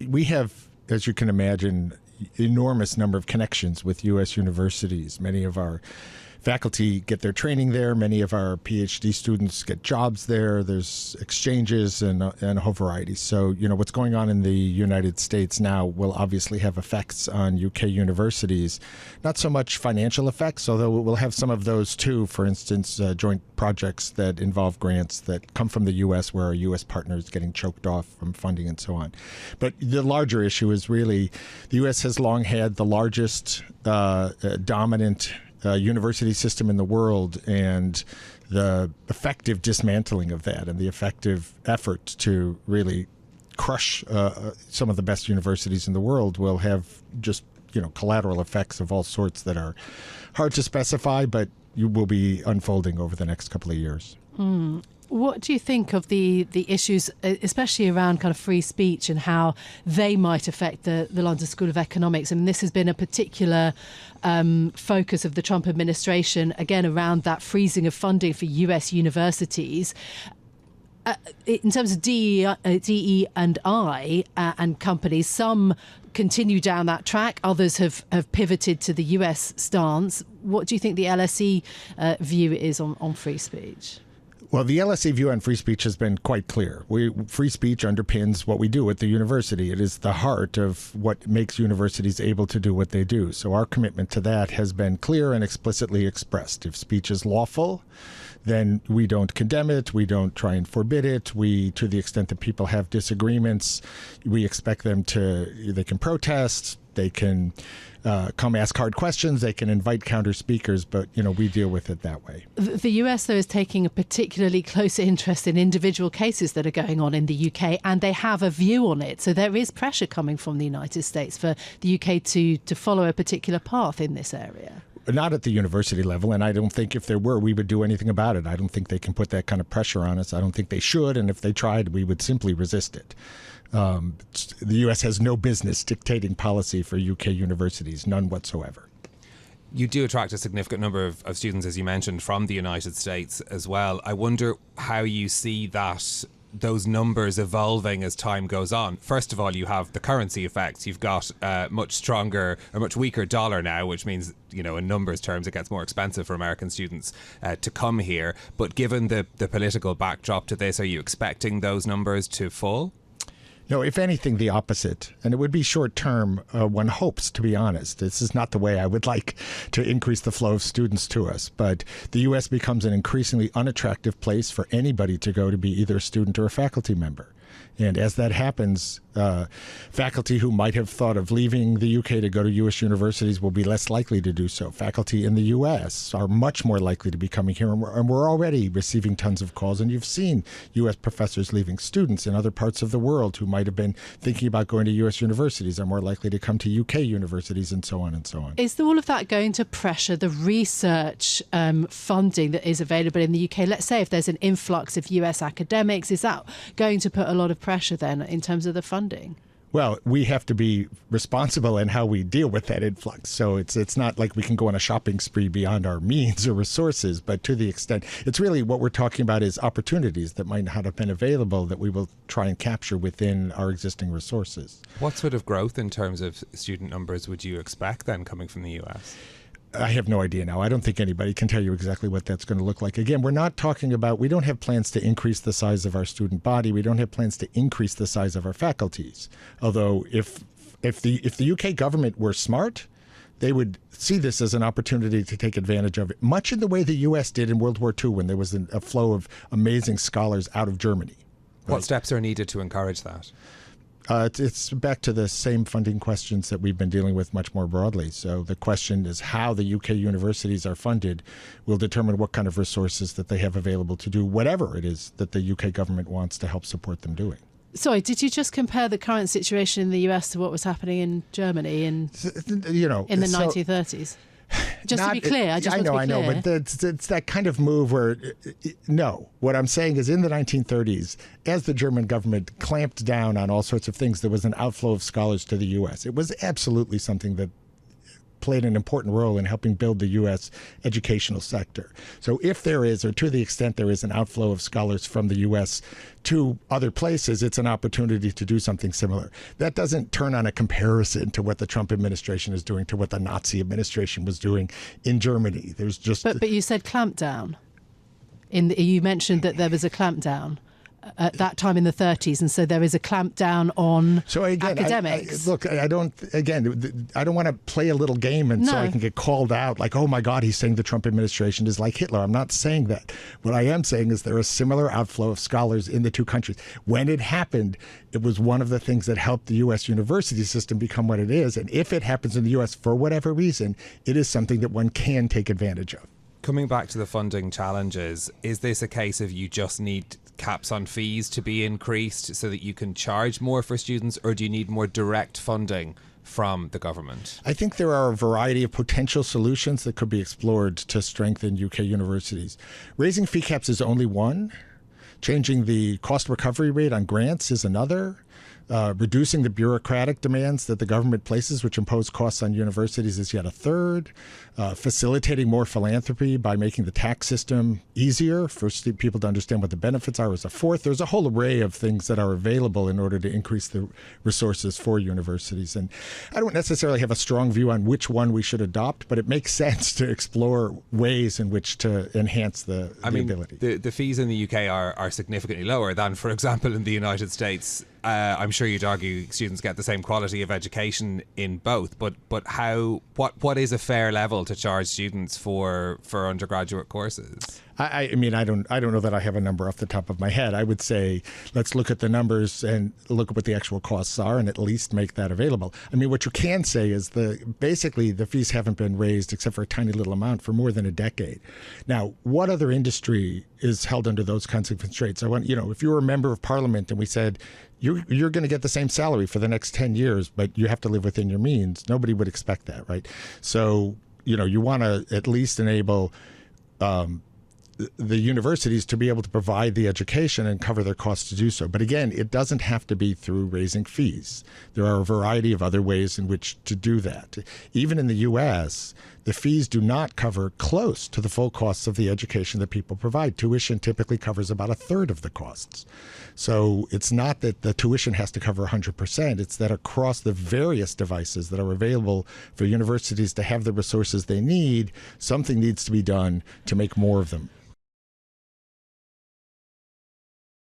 we have, as you can imagine, enormous number of connections with U.S. universities. Many of our faculty get their training there. Many of our PhD students get jobs there. There's exchanges and a whole variety. So, what's going on in the United States now will obviously have effects on UK universities. Not so much financial effects, although it will have some of those too. For instance, joint projects that involve grants that come from the U.S. where our U.S. partner is getting choked off from funding and so on. But the larger issue is really the U.S. has long had the largest dominant university system in the world, and the effective dismantling of that and the effective effort to really crush some of the best universities in the world will have just collateral effects of all sorts that are hard to specify, but you will be unfolding over the next couple of years. What do you think of the issues, especially around kind of free speech and how they might affect the London School of Economics? I mean, this has been a particular focus of the Trump administration, again, around that freezing of funding for US universities. In terms of DE and I and companies, some continue down that track. Others have pivoted to the US stance. What do you think the LSE view is on free speech? Well, the LSE view on free speech has been quite clear. Free speech underpins what we do at the university. It is the heart of what makes universities able to do what they do. So our commitment to that has been clear and explicitly expressed. If speech is lawful, then we don't condemn it. We don't try and forbid it. To the extent that people have disagreements, we expect them they can protest, they can come ask hard questions, they can invite counter speakers, but we deal with it that way. The US, though, is taking a particularly close interest in individual cases that are going on in the UK, and they have a view on it. So there is pressure coming from the United States for the UK to follow a particular path in this area. Not at the university level, and I don't think if there were, we would do anything about it. I don't think they can put that kind of pressure on us. I don't think they should, and if they tried, we would simply resist it. The U.S. has no business dictating policy for UK universities, none whatsoever. You do attract a significant number of students, as you mentioned, from the United States as well. I wonder how you see those numbers evolving as time goes on. First of all, you have the currency effects. You've got much stronger or much weaker dollar now, which means, in numbers terms, it gets more expensive for American students to come here. But given the political backdrop to this, are you expecting those numbers to fall? No, if anything, the opposite. And it would be short term, one hopes, to be honest. This is not the way I would like to increase the flow of students to us. But the U.S. becomes an increasingly unattractive place for anybody to go to be either a student or a faculty member. And as that happens, faculty who might have thought of leaving the UK to go to U.S. universities will be less likely to do so. Faculty in the U.S. are much more likely to be coming here, and we're already receiving tons of calls. And you've seen U.S. professors leaving. Students in other parts of the world who might have been thinking about going to U.S. universities are more likely to come to UK universities, and so on and so on. Is all of that going to pressure the research funding that is available in the UK? Let's say if there's an influx of US academics, is that going to put a lot of pressure then in terms of the funding? Well, we have to be responsible in how we deal with that influx. So it's not like we can go on a shopping spree beyond our means or resources, but to the extent, it's really what we're talking about is opportunities that might not have been available that we will try and capture within our existing resources. What sort of growth in terms of student numbers would you expect then coming from the US? I have no idea now. I don't think anybody can tell you exactly what that's going to look like. Again, we're not talking about, we don't have plans to increase the size of our student body. We don't have plans to increase the size of our faculties. Although if the UK government were smart, they would see this as an opportunity to take advantage of it, much in the way the US did in World War II when there was a flow of amazing scholars out of Germany. Right? What steps are needed to encourage that? It's back to the same funding questions that we've been dealing with much more broadly. So the question is how the UK universities are funded will determine what kind of resources that they have available to do whatever it is that the UK government wants to help support them doing. Sorry, did you just compare the current situation in the US to what was happening in Germany in the 1930s? Just to be clear, I know, but it's that kind of move where, no. What I'm saying is in the 1930s, as the German government clamped down on all sorts of things, there was an outflow of scholars to the U.S. It was absolutely something that played an important role in helping build the U.S. educational sector. So if there is, or to the extent there is, an outflow of scholars from the U.S. to other places, it's an opportunity to do something similar. That doesn't turn on a comparison to what the Trump administration is doing to what the Nazi administration was doing in Germany. There's just... But you said clampdown. You mentioned that there was a clampdown at that time in the 30s, and so there is a clampdown on academics. I don't want to play a little game so I can get called out like, oh my God, he's saying the Trump administration is like Hitler. I'm not saying that. What I am saying is there is similar outflow of scholars in the two countries. When it happened, it was one of the things that helped the U.S. university system become what it is. And if it happens in the U.S. for whatever reason, it is something that one can take advantage of. Coming back to the funding challenges, is this a case of you just need caps on fees to be increased so that you can charge more for students, or do you need more direct funding from the government? I think there are a variety of potential solutions that could be explored to strengthen UK universities. Raising fee caps is only one. Changing the cost recovery rate on grants is another. Reducing the bureaucratic demands that the government places, which impose costs on universities, is yet a third. Facilitating more philanthropy by making the tax system easier for people to understand what the benefits are is a fourth. There's a whole array of things that are available in order to increase the resources for universities. And I don't necessarily have a strong view on which one we should adopt, but it makes sense to explore ways in which to enhance the ability. The fees in the UK are significantly lower than, for example, in the United States. I'm sure you'd argue students get the same quality of education in both, but what is a fair level to charge students for undergraduate courses? I don't know that I have a number off the top of my head. I would say let's look at the numbers and look at what the actual costs are and at least make that available. I mean, what you can say is basically the fees haven't been raised except for a tiny little amount for more than a decade. Now, what other industry is held under those kinds of constraints? If you were a member of parliament and we said, you're going to get the same salary for the next 10 years, but you have to live within your means, nobody would expect that, right? So, you want to at least enable the universities to be able to provide the education and cover their costs to do so. But again, it doesn't have to be through raising fees. There are a variety of other ways in which to do that. Even in the U.S., the fees do not cover close to the full costs of the education that people provide. Tuition typically covers about a third of the costs. So it's not that the tuition has to cover 100%. It's that across the various devices that are available for universities to have the resources they need, something needs to be done to make more of them